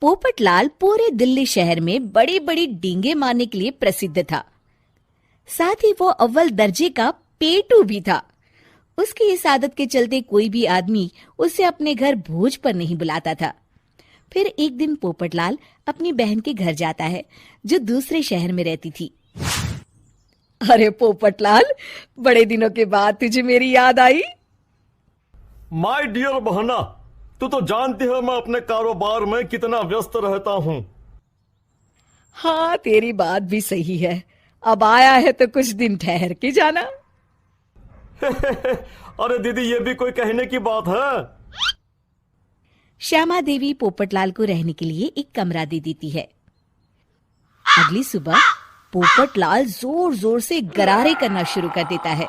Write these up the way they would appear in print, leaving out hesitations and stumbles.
पोपटलाल पूरे दिल्ली शहर में बड़ी बड़ी डींगे मारने के लिए प्रसिद्ध था। साथ ही वो अव्वल दर्जे का पेटू भी था। उसकी इस आदत के चलते कोई भी आदमी उसे अपने घर भोज पर नहीं बुलाता था। फिर एक दिन पोपटलाल अपनी बहन के घर जाता है, जो दूसरे शहर में रहती थी। अरे पोपटलाल, बड़े दिनों के बाद तुझे मेरी याद आई। माय डियर बहना, तू तो जानती है मैं अपने कारोबार में कितना व्यस्त रहता हूँ। हाँ, तेरी बात भी सही है। अब आया है तो कुछ दिन ठहर के जाना। अरे दीदी, ये भी कोई कहने की बात है। श्यामा देवी पोपटलाल को रहने के लिए एक कमरा दे देती है। अगली सुबह पोपटलाल जोर जोर से गरारे करना शुरू कर देता है।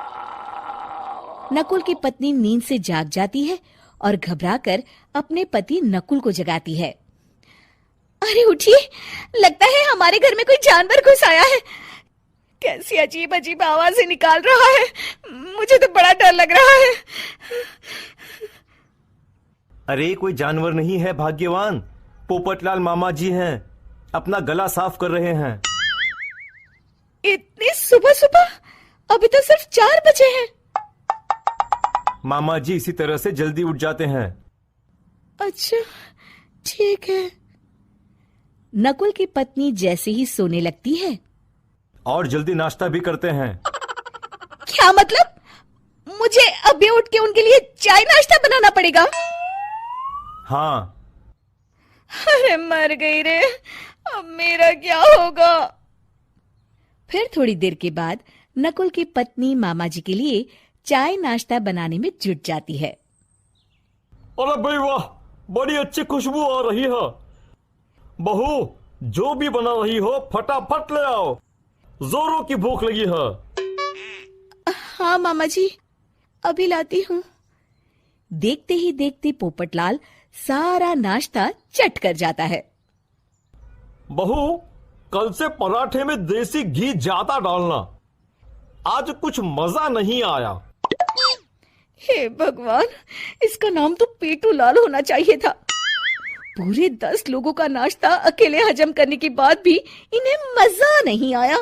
नकुल की पत्नी नींद से जाग जाती है और घबराकर अपने पति नकुल को जगाती है। अरे उठिए, लगता है हमारे घर में कोई जानवर घुस आया है। कैसी अजीब अजीब आवाजें निकाल रहा है, मुझे तो बड़ा डर लग रहा है। अरे कोई जानवर नहीं है भाग्यवान, पोपटलाल मामा जी हैं, अपना गला साफ कर रहे हैं। इतनी सुबह सुबह? अभी तो सिर्फ 4 बजे हैं। मामा जी इसी तरह से जल्दी उठ जाते हैं। अच्छा, ठीक है। नकुल की पत्नी जैसे ही सोने लगती है और जल्दी नाश्ता भी करते हैं। क्या मतलब? मुझे अभी उठ के उनके लिए चाय नाश्ता बनाना पड़ेगा? हाँ। अरे मर गई रे, अब मेरा क्या होगा? फिर थोड़ी देर के बाद नकुल की पत्नी मामा जी के लिए चाय नाश्ता बनाने में जुट जाती है। अरे भाई वाह, बड़ी अच्छी खुशबू आ रही है। बहू, जो भी बना रही हो फटाफट ले आओ, जोरों की भूख लगी है। हाँ मामा जी, अभी लाती हूँ। देखते ही देखते पोपटलाल सारा नाश्ता चट कर जाता है। बहू, कल से पराठे में देसी घी ज्यादा डालना, आज कुछ मजा नहीं आया। हे भगवान, इसका नाम तो पेटू लाल होना चाहिए था। पूरे 10 लोगों का नाश्ता अकेले हजम करने के बाद भी इन्हें मजा नहीं आया।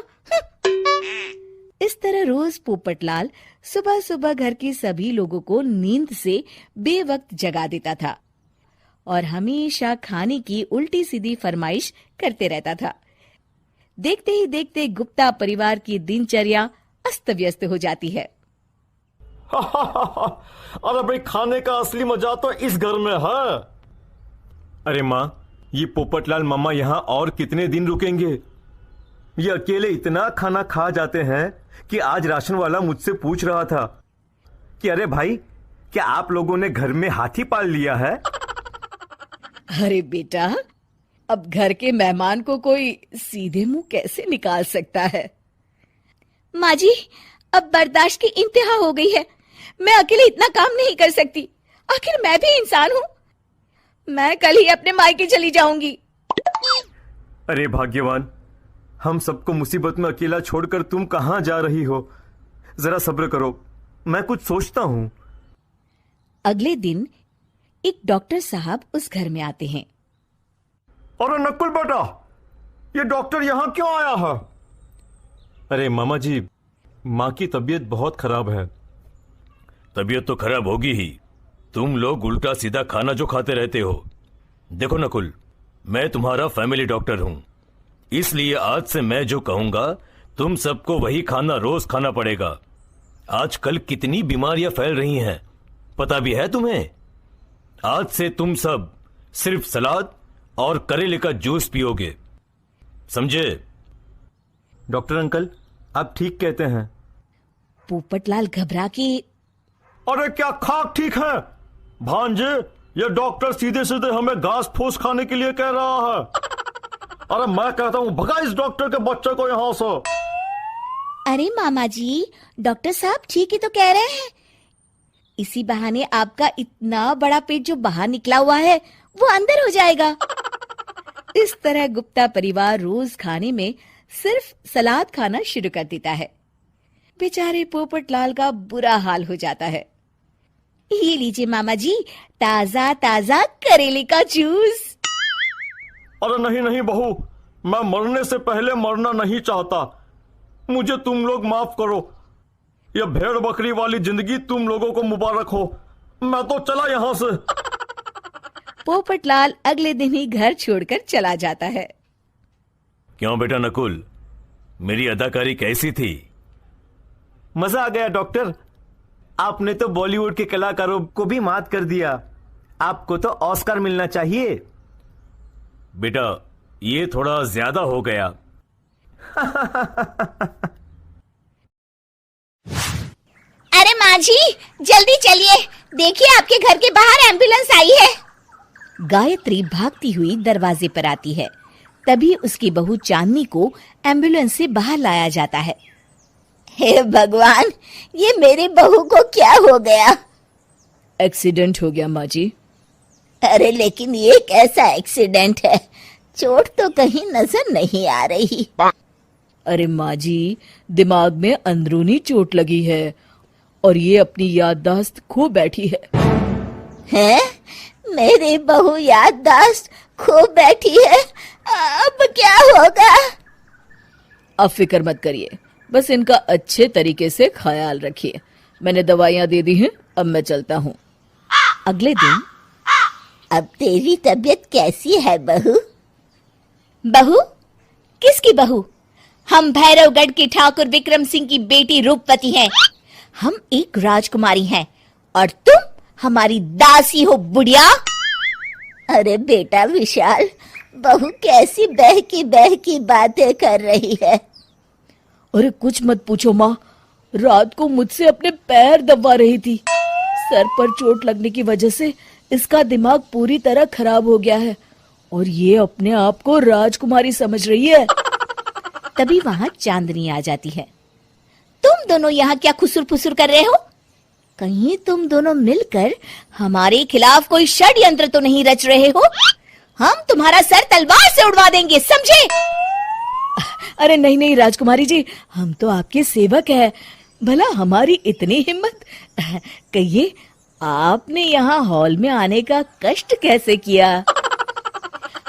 इस तरह रोज पोपटलाल सुबह सुबह घर के सभी लोगों को नींद से बेवक्त जगा देता था और हमेशा खाने की उल्टी सीधी फरमाइश करते रहता था। देखते ही देखते गुप्ता परिवार की दिनचर्या अस्त व्यस्त हो जाती है। अरे भाई, खाने का असली मजा तो इस घर में है। अरे माँ, ये पोपटलाल मामा यहाँ और कितने दिन रुकेंगे? ये अकेले इतना खाना खा जाते हैं कि आज राशन वाला मुझसे पूछ रहा था कि अरे भाई, क्या आप लोगों ने घर में हाथी पाल लिया है? अरे बेटा, अब घर के मेहमान को कोई सीधे मुंह कैसे निकाल सकता है? माँ जी, अब बर्दाश्त की इंतहा हो गई है। मैं अकेले इतना काम नहीं कर सकती। आखिर मैं भी इंसान हूँ। मैं कल ही अपने मायके चली जाऊंगी। अरे भाग्यवान, हम सबको मुसीबत में अकेला छोड़कर तुम कहाँ जा रही हो? जरा सब्र करो, मैं कुछ सोचता हूँ। अगले दिन एक डॉक्टर साहब उस घर में आते हैं। अरे नकुल बेटा, ये डॉक्टर यहाँ क्यों आया है? अरे मामा जी, माँ की तबीयत बहुत खराब है। तबीयत तो खराब होगी ही, तुम लोग उल्टा सीधा खाना जो खाते रहते हो। देखो नकुल, मैं तुम्हारा फैमिली डॉक्टर हूं, इसलिए आज से मैं जो कहूंगा तुम सबको वही खाना रोज खाना पड़ेगा। आजकल कितनी बीमारियां फैल रही हैं, पता भी है तुम्हें? आज से तुम सब सिर्फ सलाद और करेले का जूस पियोगे, समझे? डॉक्टर अंकल, आप ठीक कहते हैं। पोपटलाल घबरा के, अरे क्या खाक ठीक है भांजे? ये डॉक्टर सीधे सीधे हमें घास फूस खाने के लिए कह रहा है। अरे मैं कहता हूँ भगा इस डॉक्टर के बच्चे को यहाँ से। अरे मामा जी, डॉक्टर साहब ठीक ही तो कह रहे हैं। इसी बहाने आपका इतना बड़ा पेट जो बाहर निकला हुआ है वो अंदर हो जाएगा। इस तरह गुप्ता परिवार रोज खाने में सिर्फ सलाद खाना शुरू कर देता है। बेचारे पोपटलाल का बुरा हाल हो जाता है। ये लीजिए मामा जी, ताजा ताजा करेले का जूस। अरे नहीं नहीं बहू, मैं मरने से पहले मरना नहीं चाहता। मुझे तुम लोग माफ करो। यह भेड़ बकरी वाली जिंदगी तुम लोगों को मुबारक हो। मैं तो चला यहां से। पोपटलाल अगले दिन ही घर छोड़कर चला जाता है। क्यों बेटा नकुल, मेरी अदाकारी कैसी थी? मजा आ गया डॉक्टर। आपने तो बॉलीवुड के कलाकारों को भी मात कर दिया। आपको तो ऑस्कर मिलना चाहिए। बेटा ये थोड़ा ज्यादा हो गया। अरे माँ जी, जल्दी चलिए, देखिए आपके घर के बाहर एम्बुलेंस आई है। गायत्री भागती हुई दरवाजे पर आती है। तभी उसकी बहू चांदनी को एम्बुलेंस से बाहर लाया जाता है। हे भगवान, ये मेरी बहू को क्या हो गया? एक्सीडेंट हो गया माँ जी। अरे लेकिन ये कैसा एक्सीडेंट है? चोट तो कहीं नजर नहीं आ रही। अरे माँ जी, दिमाग में अंदरूनी चोट लगी है और ये अपनी याददाश्त खो बैठी है। हैं? मेरी बहू याददाश्त खो बैठी है, अब क्या होगा? अब फिक्र मत करिए, बस इनका अच्छे तरीके से ख्याल रखिए। मैंने दवाइयाँ दे दी हैं, अब मैं चलता हूँ। अगले दिन। अब तेरी तबीयत कैसी है बहू? बहू? किसकी बहू? हम भैरवगढ़ के ठाकुर विक्रम सिंह की बेटी रूपवती हैं। हम एक राजकुमारी हैं और तुम हमारी दासी हो बुढ़िया। अरे बेटा विशाल, बहू कैसी बहकी बातें कर रही है। अरे कुछ मत पूछो माँ, रात को मुझसे अपने पैर दबा रही थी। सर पर चोट लगने की वजह से इसका दिमाग पूरी तरह खराब हो गया है और ये अपने आप को राजकुमारी समझ रही है। तभी वहां चांदनी आ जाती है। तुम दोनों यहाँ क्या खुसुर फुसुर कर रहे हो? कहीं तुम दोनों मिलकर हमारे खिलाफ कोई षड्यंत्र तो नहीं रच रहे हो? हम तुम्हारा सर तलवार से उड़वा देंगे, समझे? अरे नहीं नहीं राजकुमारी जी, हम तो आपके सेवक हैं। भला हमारी इतनी हिम्मत। कहिए, आपने यहाँ हॉल में आने का कष्ट कैसे किया?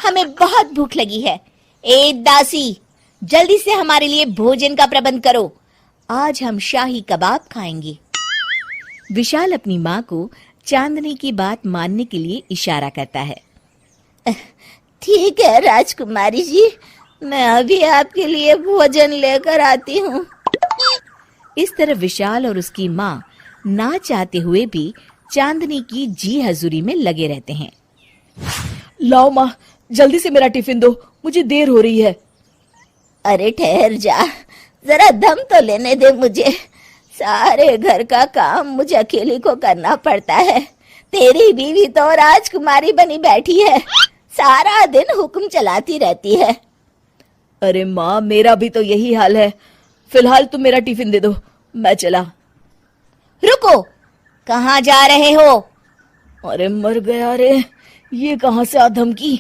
हमें बहुत भूख लगी है। ए दासी, जल्दी से हमारे लिए भोजन का प्रबंध करो। आज हम शाही कबाब खाएंगे। विशाल अपनी माँ को चांदनी की बात मानने के लिए इशारा करता है। ठीक है राजकुमारी जी, मैं अभी आपके लिए भोजन लेकर आती हूँ। इस तरह विशाल और उसकी माँ ना चाहते हुए भी चांदनी की जी हजूरी में लगे रहते हैं। लाओ माँ, जल्दी से मेरा टिफिन दो, मुझे देर हो रही है। अरे ठहर जा, जरा दम तो लेने दे मुझे। सारे घर का काम मुझे अकेली को करना पड़ता है। तेरी बीवी तो राजकुमारी बनी बैठी है, सारा दिन हुक्म चलाती रहती है। अरे माँ, मेरा भी तो यही हाल है। फिलहाल तुम मेरा टिफिन दे दो, मैं चला। रुको, कहाँ जा रहे हो? अरे मर गया रे, ये कहाँ से आ धमकी।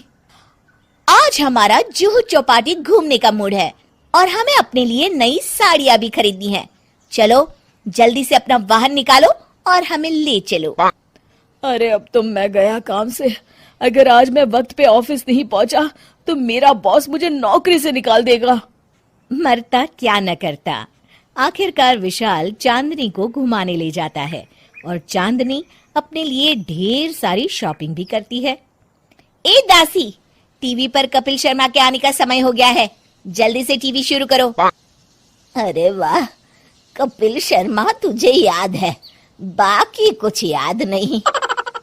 आज हमारा जुहू चौपाटी घूमने का मूड है और हमें अपने लिए नई साड़ियाँ भी खरीदनी है। चलो जल्दी से अपना वाहन निकालो और हमें ले चलो। अरे अब तो मैं गया काम से। अगर आज मैं वक्त पे ऑफिस नहीं पहुंचा तो मेरा बॉस मुझे नौकरी से निकाल देगा। मरता क्या न करता। आखिरकार विशाल चांदनी को घुमाने ले जाता है और चांदनी अपने लिए ढेर सारी शॉपिंग भी करती है। ए दासी, टीवी पर कपिल शर्मा के आने का समय हो गया है, जल्दी से टीवी शुरू करो। अरे वाह, कपिल शर्मा तुझे याद है, बाकी कुछ याद नहीं।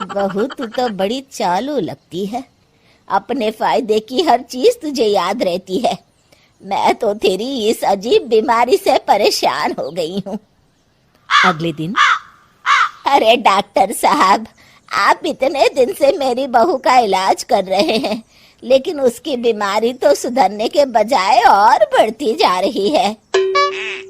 बहू तू तो बड़ी चालू लगती है, अपने फायदे की हर चीज तुझे याद रहती है। मैं तो तेरी इस अजीब बीमारी से परेशान हो गई हूँ। अगले दिन। अरे डॉक्टर साहब, आप इतने दिन से मेरी बहू का इलाज कर रहे हैं, लेकिन उसकी बीमारी तो सुधरने के बजाय और बढ़ती जा रही है।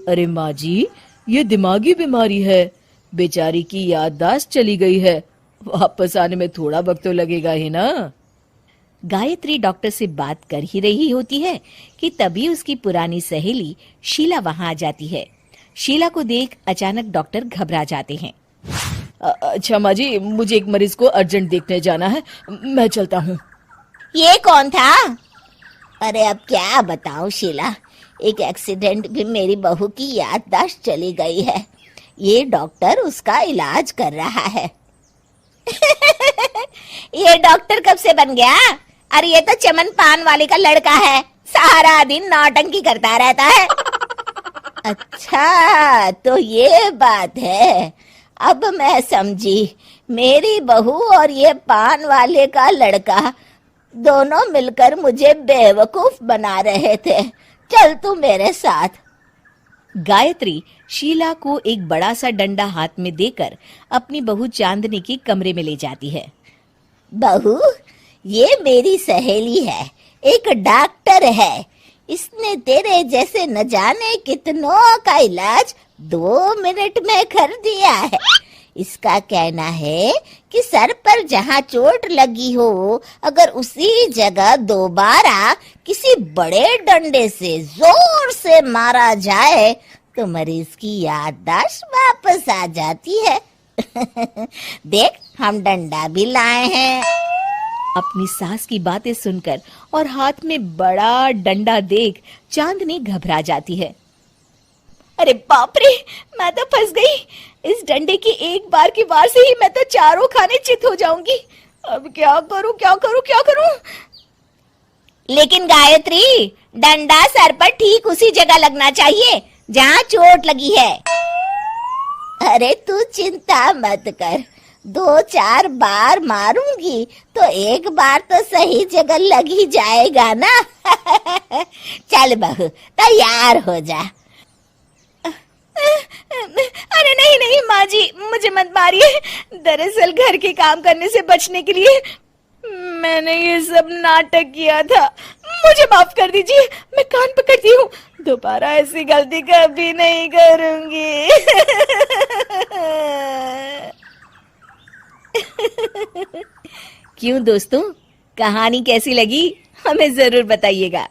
अरे माँ जी, ये दिमागी बीमारी है। बेचारी की याददाश्त चली गई है, वापस आने में थोड़ा वक्त तो लगेगा ही ना। गायत्री डॉक्टर से बात कर ही रही होती है कि तभी उसकी पुरानी सहेली शीला वहां आ जाती है। शीला को देख अचानक डॉक्टर घबरा जाते हैं। अच्छा माँ जी, मुझे एक मरीज को अर्जेंट देखने जाना है, मैं चलता हूँ। ये कौन था? अरे अब क्या बताऊं शीला, एक एक्सीडेंट भी मेरी बहू की याददाश्त चली गई है। ये डॉक्टर उसका इलाज कर रहा है। ये डॉक्टर कब से बन गया? अरे ये तो चमन पान वाले का लड़का है, सारा दिन नौटंकी करता रहता है। अच्छा तो ये बात है, अब मैं समझी। मेरी बहू और ये पान वाले का लड़का दोनों मिलकर मुझे बेवकूफ बना रहे थे। चल तू मेरे साथ। गायत्री शीला को एक बड़ा सा डंडा हाथ में देकर अपनी बहू चांदनी के कमरे में ले जाती है। बहू, ये मेरी सहेली है, एक डॉक्टर है। इसने तेरे जैसे न जाने कितनों का इलाज 2 मिनट में कर दिया है। इसका कहना है कि सर पर जहाँ चोट लगी हो, अगर उसी जगह दोबारा किसी बड़े डंडे से जोर से मारा जाए तो मरीज की याददाश्त वापस आ जाती है। देख, हम डंडा भी लाए हैं। अपनी सास की बातें सुनकर और हाथ में बड़ा डंडा देख चांदनी घबरा जाती है। अरे बाप रे, मैं तो फंस गई। इस डंडे की एक बार की वार से ही मैं तो चारों खाने चित हो जाऊंगी। अब क्या करूं, क्या करूं, क्या करूं? लेकिन गायत्री, डंडा सर पर ठीक उसी जगह लगना चाहिए जहाँ चोट लगी है। अरे तू चिंता मत कर, 2-4 बार मारूंगी तो एक बार तो सही जगह लग ही जाएगा ना। चल बहू, तैयार हो जा। अरे नहीं नहीं माँ जी, मुझे मत मारिए। दरअसल घर के काम करने से बचने के लिए मैंने ये सब नाटक किया था। मुझे माफ कर दीजिए, मैं कान पकड़ती हूँ, दोबारा ऐसी गलती कभी नहीं करूंगी। क्यों दोस्तों, कहानी कैसी लगी हमें जरूर बताइएगा।